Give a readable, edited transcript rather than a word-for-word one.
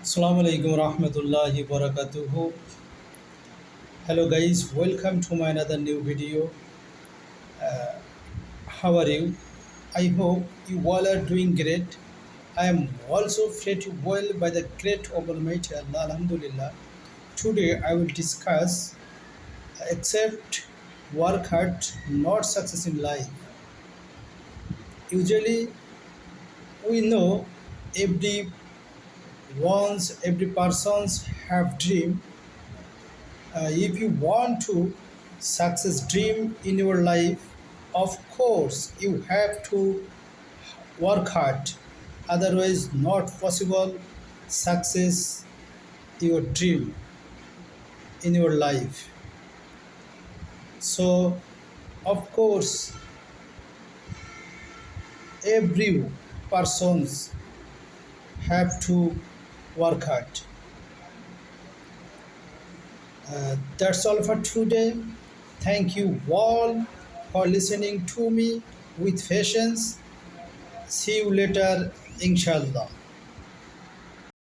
Assalamu alaikum rahmatullahi barakatuhu. Hello guys, welcome to my another new video. How are you? I hope you all are doing great. I am also pretty well by the great Almighty Allah, Alhamdulillah. Today I will discuss accept work hard, not success in life. Usually we know every every person's have dream. If you want to success dream in your life, of course you have to work hard, otherwise not possible success your dream in your life. So of course every persons have to work hard. That's all for today. Thank you all for listening to me with patience. See you later, inshallah.